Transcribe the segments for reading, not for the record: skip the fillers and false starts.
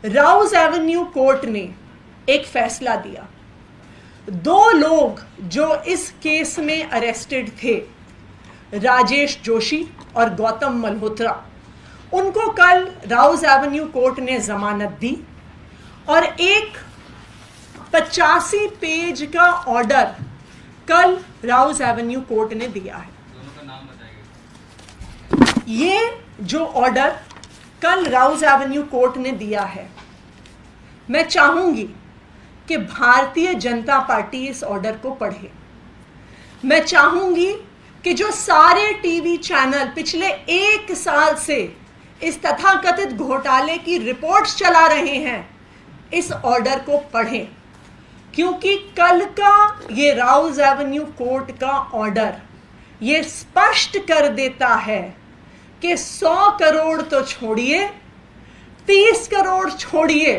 Rouse Avenue court ने एक फैसला दिया। 2 लोग जो इस केस में अरेस्टेड थे, राजेश जोशी और गौतम मल्होत्रा, उनको कल राउज एवेन्यू कोर्ट ने जमानत दी और एक 85 पेज का ऑर्डर कल राउज एवेन्यू कोर्ट ने दिया है। दोनों का नाम बताइए। ये जो ऑर्डर कल राउज एवेन्यू कोर्ट ने दिया है, मैं चाहूंगी कि भारतीय जनता पार्टी इस ऑर्डर को पढ़े। मैं चाहूंगी कि जो सारे टीवी चैनल पिछले 1 साल से इस तथाकथित घोटाले की रिपोर्ट्स चला रहे हैं, इस ऑर्डर को पढ़ें, क्योंकि कल का ये राउज एवेन्यू कोर्ट का ऑर्डर ये स्पष्ट कर देता है कि 100 करोड़ तो छोड़िए, 30 करोड़ छोड़िए,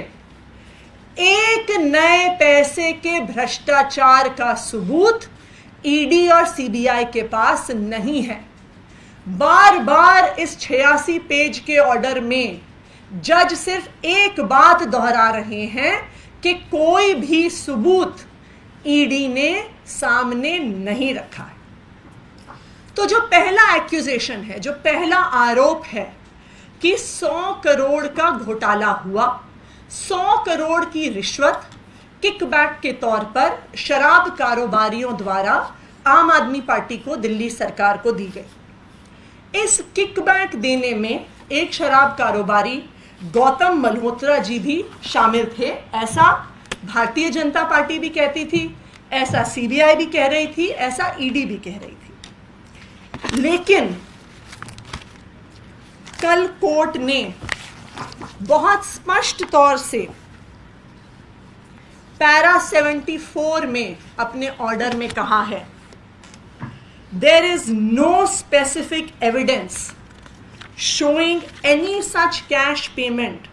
एक नए पैसे के भ्रष्टाचार का सबूत ईडी और सीबीआई के पास नहीं है। बार बार इस 86 पेज के ऑर्डर में जज सिर्फ एक बात दोहरा रहे हैं कि कोई भी सबूत ईडी ने सामने नहीं रखा है। तो जो पहला एक्यूजेशन है, जो पहला आरोप है कि 100 करोड़ का घोटाला हुआ, 100 करोड़ की रिश्वत किकबैक के तौर पर शराब कारोबारियों द्वारा आम आदमी पार्टी को, दिल्ली सरकार को दी गई। इस किकबैक देने में एक शराब कारोबारी गौतम मल्होत्रा जी भी शामिल थे, ऐसा भारतीय जनता पार्टी भी कहती थी, ऐसा सीबीआई भी कह रही थी, ऐसा ईडी भी कह रही थी। लेकिन कल कोर्ट ने बहुत स्पष्ट तौर से पैरा 74 में अपने ऑर्डर में कहा है, there is no specific evidence showing any such cash payment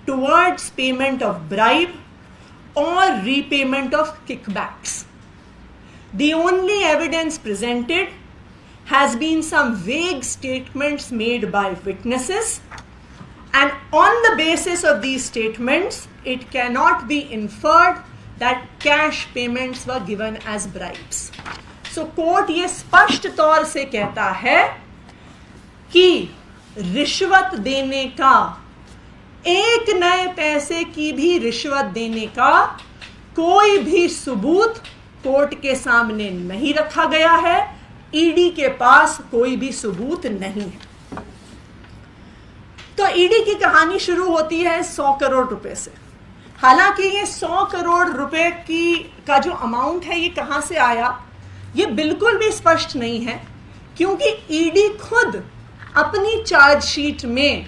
towards payment of bribe or repayment of kickbacks. The only evidence presented has been some vague statements made by witnesses, and on the basis of these statements, it cannot be inferred that cash payments were given as bribes. So court ये स्पष्ट तौर से कहता है कि रिश्वत देने का, एक नए पैसे की भी रिश्वत देने का कोई भी सबूत कोर्ट के सामने नहीं रखा गया है, ईडी के पास कोई भी सबूत नहीं है। तो ईडी की कहानी शुरू होती है 100 करोड़ रुपए से। हालांकि ये 100 करोड़ रुपए का जो अमाउंट है ये कहां से आया, ये बिल्कुल भी स्पष्ट नहीं है, क्योंकि ईडी खुद अपनी चार्जशीट में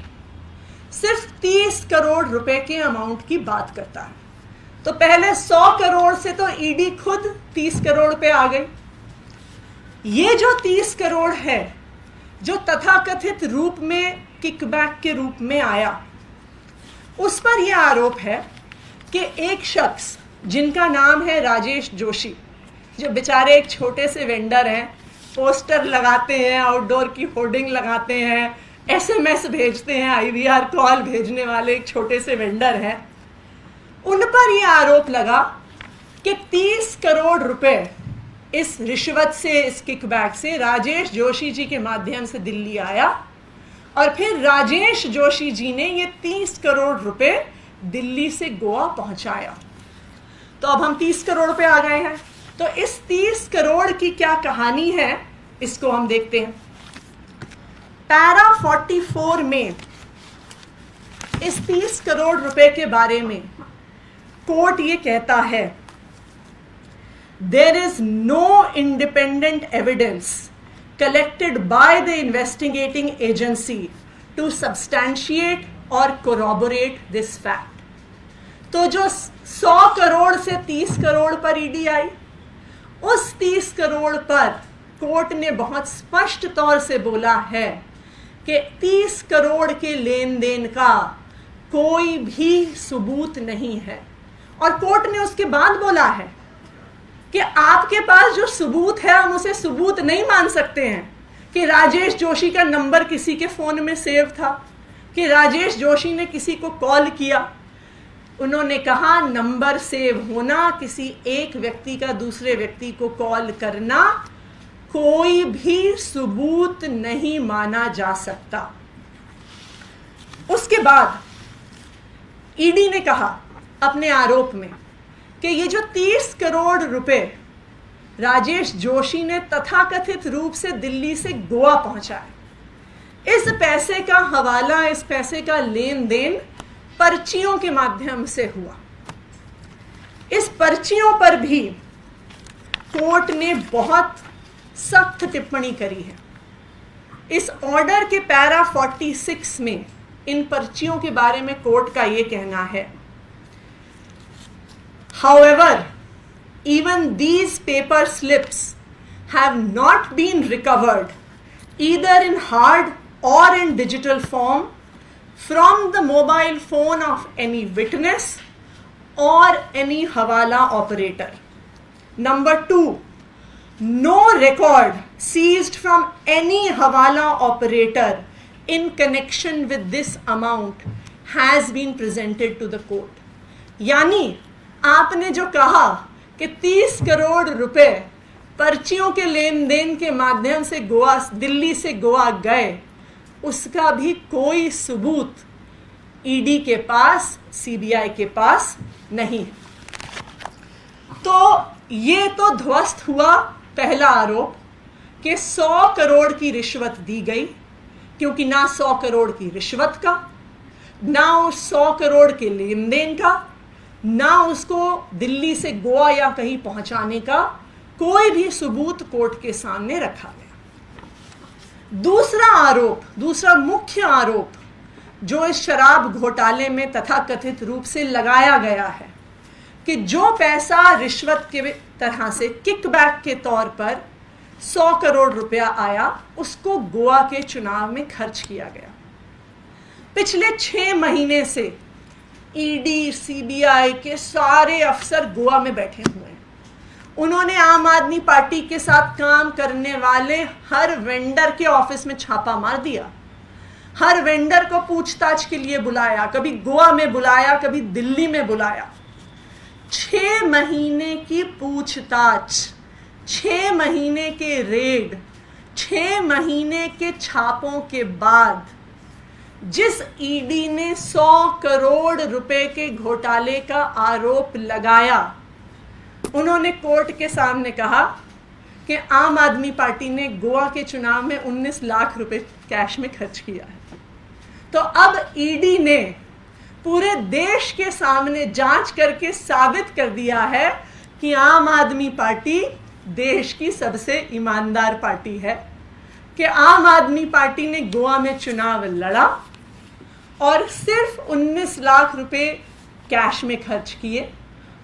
सिर्फ 30 करोड़ रुपए के अमाउंट की बात करता है। तो पहले 100 करोड़ से तो ईडी खुद 30 करोड़ पे आ गई। ये जो 30 करोड़ है, जो तथाकथित रूप में किकबैक के रूप में आया, उस पर यह आरोप है कि एक शख्स जिनका नाम है राजेश जोशी, जो बेचारे एक छोटे से वेंडर हैं, पोस्टर लगाते हैं, आउटडोर की होर्डिंग लगाते हैं, एसएमएस भेजते हैं, आईवीआर कॉल भेजने वाले एक छोटे से वेंडर हैं, उन पर यह आरोप लगा कि 30 करोड़ रुपए इस रिश्वत से, इस किकबैक से राजेश जोशी जी के माध्यम से दिल्ली आया और फिर राजेश जोशी जी ने ये 30 करोड़ रुपए दिल्ली से गोवा पहुंचाया। तो अब हम 30 करोड़ पे आ गए हैं। तो इस 30 करोड़ की क्या कहानी है, इसको हम देखते हैं। पैरा 44 में इस 30 करोड़ रुपए के बारे में कोर्ट ये कहता है, there is no independent evidence collected by the investigating agency to substantiate और कोरॉबोरेट दिस फैक्ट। तो जो 100 करोड़ से 30 करोड़ पर ईडी आई, उस 30 करोड़ पर कोर्ट ने बहुत स्पष्ट तौर से बोला है कि 30 करोड़ के लेन देन का कोई भी सबूत नहीं है। और कोर्ट ने उसके बाद बोला है कि आपके पास जो सबूत है हम उसे सबूत नहीं मान सकते हैं कि राजेश जोशी का नंबर किसी के फोन में सेव था, कि राजेश जोशी ने किसी को कॉल किया, उन्होंने कहा नंबर सेव होना, किसी एक व्यक्ति का दूसरे व्यक्ति को कॉल करना कोई भी सबूत नहीं माना जा सकता। उसके बाद ईडी ने कहा अपने आरोप में कि ये जो 30 करोड़ रुपए राजेश जोशी ने तथाकथित रूप से दिल्ली से गोवा पहुंचाए, इस पैसे का हवाला, इस पैसे का लेन देन पर्चियों के माध्यम से हुआ। इस पर्चियों पर भी कोर्ट ने बहुत सख्त टिप्पणी करी है। इस ऑर्डर के पैरा 46 में इन पर्चियों के बारे में कोर्ट का यह कहना है, However, even these paper slips have not been recovered either in hard or in digital form from the mobile phone of any witness or any hawala operator. Number 2, no record seized from any hawala operator in connection with this amount has been presented to the court. यानी आपने जो कहा कि 30 करोड़ रुपए पर्चियों के लेन then के माध्यम से गोवा, दिल्ली से गोवा गए, उसका भी कोई सबूत ईडी के पास, सीबीआई के पास नहीं है। तो ये तो ध्वस्त हुआ पहला आरोप कि 100 करोड़ की रिश्वत दी गई, क्योंकि ना 100 करोड़ की रिश्वत का, ना उस 100 करोड़ के लेन देन का, ना उसको दिल्ली से गोवा या कहीं पहुंचाने का कोई भी सबूत कोर्ट के सामने रखा गया। दूसरा आरोप, दूसरा मुख्य आरोप जो इस शराब घोटाले में तथाकथित रूप से लगाया गया है कि जो पैसा रिश्वत के तरह से किकबैक के तौर पर 100 करोड़ रुपया आया, उसको गोवा के चुनाव में खर्च किया गया। पिछले 6 महीने से ईडी, सीबीआई के सारे अफसर गोवा में बैठे हुए हैं। उन्होंने आम आदमी पार्टी के साथ काम करने वाले हर वेंडर के ऑफिस में छापा मार दिया, हर वेंडर को पूछताछ के लिए बुलाया, कभी गोवा में बुलाया, कभी दिल्ली में बुलाया। 6 महीने की पूछताछ, 6 महीने के रेड, 6 महीने के छापों के बाद जिस ईडी ने 100 करोड़ रुपए के घोटाले का आरोप लगाया, उन्होंने कोर्ट के सामने कहा कि आम आदमी पार्टी ने गोवा के चुनाव में 19 लाख रुपए कैश में खर्च किया है। तो अब ईडी ने पूरे देश के सामने जांच करके साबित कर दिया है कि आम आदमी पार्टी देश की सबसे ईमानदार पार्टी है, कि आम आदमी पार्टी ने गोवा में चुनाव लड़ा और सिर्फ 19 लाख रुपए कैश में खर्च किए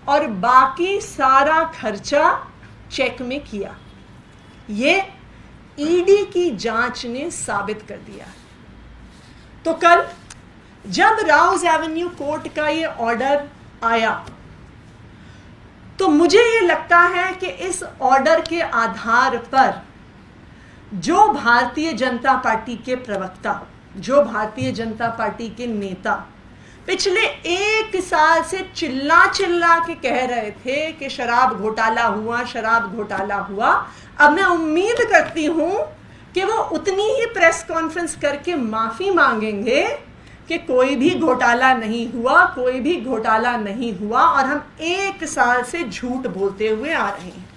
और बाकी सारा खर्चा चेक में किया। ये ईडी की जांच ने साबित कर दिया। तो कल जब राउज एवेन्यू कोर्ट का ये ऑर्डर आया, तो मुझे ये लगता है कि इस ऑर्डर के आधार पर जो भारतीय जनता पार्टी के प्रवक्ता, जो भारतीय जनता पार्टी के नेता पिछले 1 साल से चिल्ला चिल्ला के कह रहे थे कि शराब घोटाला हुआ, शराब घोटाला हुआ, अब मैं उम्मीद करती हूं कि वो उतनी ही प्रेस कॉन्फ्रेंस करके माफी मांगेंगे कि कोई भी घोटाला नहीं हुआ, कोई भी घोटाला नहीं हुआ और हम 1 साल से झूठ बोलते हुए आ रहे हैं।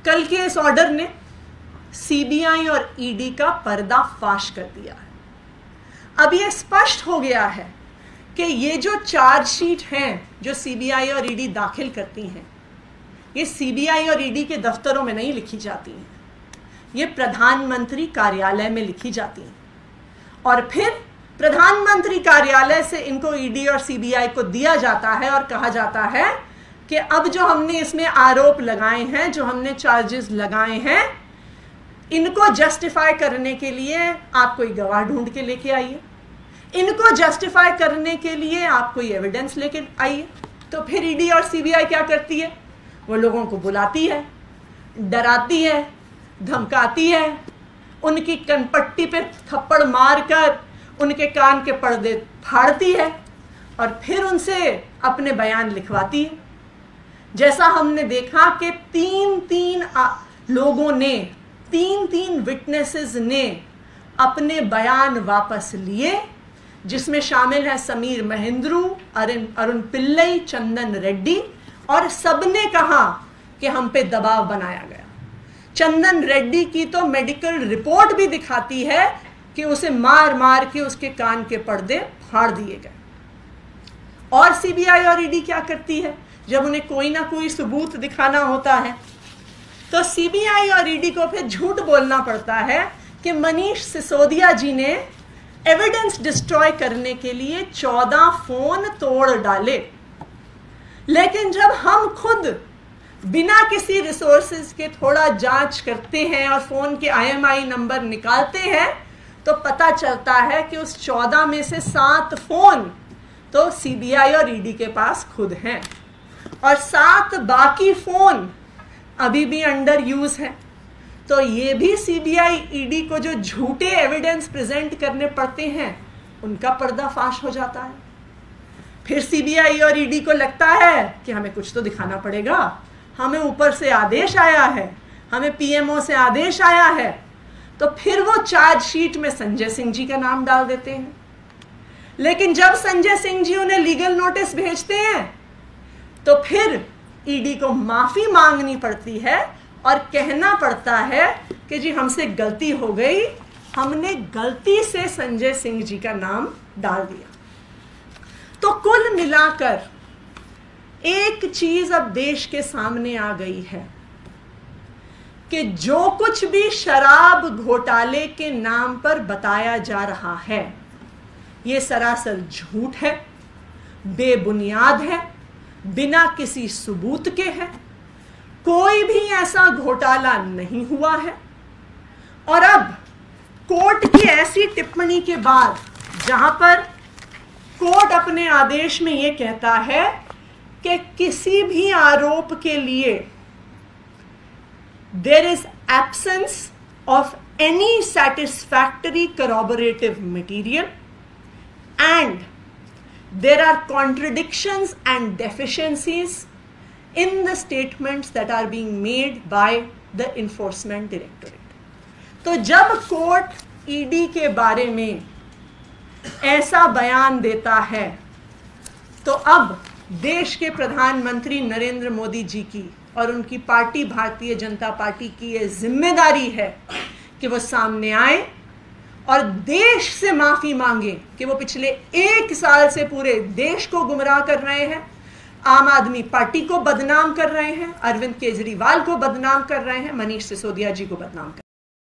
कल के इस ऑर्डर ने सीबीआई और ईडी का पर्दाफाश कर दिया है। अब यह स्पष्ट हो गया है कि ये जो चार्जशीट हैं जो सीबीआई और ईडी दाखिल करती हैं, ये सीबीआई और ईडी के दफ्तरों में नहीं लिखी जाती हैं, ये प्रधानमंत्री कार्यालय में लिखी जाती हैं और फिर प्रधानमंत्री कार्यालय से इनको ईडी और सीबीआई को दिया जाता है और कहा जाता है कि अब जो हमने इसमें आरोप लगाए हैं, जो हमने चार्जेस लगाए हैं, इनको जस्टिफाई करने के लिए आप कोई गवाह ढूंढ के लेके आइए, इनको जस्टिफाई करने के लिए आप कोई एविडेंस लेके आइए। तो फिर ईडी और सीबीआई क्या करती है? वो लोगों को बुलाती है, डराती है, धमकाती है, उनकी कनपट्टी पे थप्पड़ मारकर उनके कान के पर्दे फाड़ती है और फिर उनसे अपने बयान लिखवाती है। जैसा हमने देखा कि तीन लोगों ने, तीन विटनेसेस ने अपने बयान वापस लिए, जिसमें शामिल है समीर महेंद्रू, अरुण पिल्लई, चंदन रेड्डी, और सबने कहा कि हम पे दबाव बनाया गया। चंदन रेड्डी की तो मेडिकल रिपोर्ट भी दिखाती है कि उसे मार मार के उसके कान के पर्दे फाड़ दिए गए। और सीबीआई और ईडी क्या करती है? जब उन्हें कोई ना कोई सबूत दिखाना होता है तो सीबीआई और ईडी को फिर झूठ बोलना पड़ता है कि मनीष सिसोदिया जी ने एविडेंस डिस्ट्रॉय करने के लिए 14 फोन तोड़ डाले। लेकिन जब हम खुद बिना किसी रिसोर्सेज के थोड़ा जांच करते हैं और फोन के IMEI नंबर निकालते हैं तो पता चलता है कि उस 14 में से 7 फोन तो सीबीआई और ईडी के पास खुद हैं, और 7 बाकी फोन अभी भी अंडर यूज है। तो ये भी सीबीआई ईडी को जो झूठे एविडेंस प्रेजेंट करने पड़ते हैं उनका पर्दाफाश हो जाता है। फिर सीबीआई और ईडी को लगता है कि हमें कुछ तो दिखाना पड़ेगा, हमें ऊपर से आदेश आया है, हमें पीएमओ से आदेश आया है, तो फिर वो चार्जशीट में संजय सिंह जी का नाम डाल देते हैं। लेकिन जब संजय सिंह जी उन्हें लीगल नोटिस भेजते हैं तो फिर ईडी को माफी मांगनी पड़ती है और कहना पड़ता है कि जी हमसे गलती हो गई, हमने गलती से संजय सिंह जी का नाम डाल दिया। तो कुल मिलाकर एक चीज अब देश के सामने आ गई है कि जो कुछ भी शराब घोटाले के नाम पर बताया जा रहा है ये सरासर झूठ है, बेबुनियाद है, बिना किसी सबूत के है। कोई भी ऐसा घोटाला नहीं हुआ है। और अब कोर्ट की ऐसी टिप्पणी के बाद जहां पर कोर्ट अपने आदेश में यह कहता है कि किसी भी आरोप के लिए there is absence of any satisfactory corroborative material and there are contradictions and deficiencies in the statements that are being made by the enforcement directorate। तो जब कोर्ट ईडी के बारे में ऐसा बयान देता है तो अब देश के प्रधानमंत्री नरेंद्र मोदी जी की और उनकी पार्टी भारतीय जनता पार्टी की ये जिम्मेदारी है कि वो सामने आए और देश से माफी मांगे कि वो पिछले 1 साल से पूरे देश को गुमराह कर रहे हैं, आम आदमी पार्टी को बदनाम कर रहे हैं, अरविंद केजरीवाल को बदनाम कर रहे हैं, मनीष सिसोदिया जी को बदनाम कर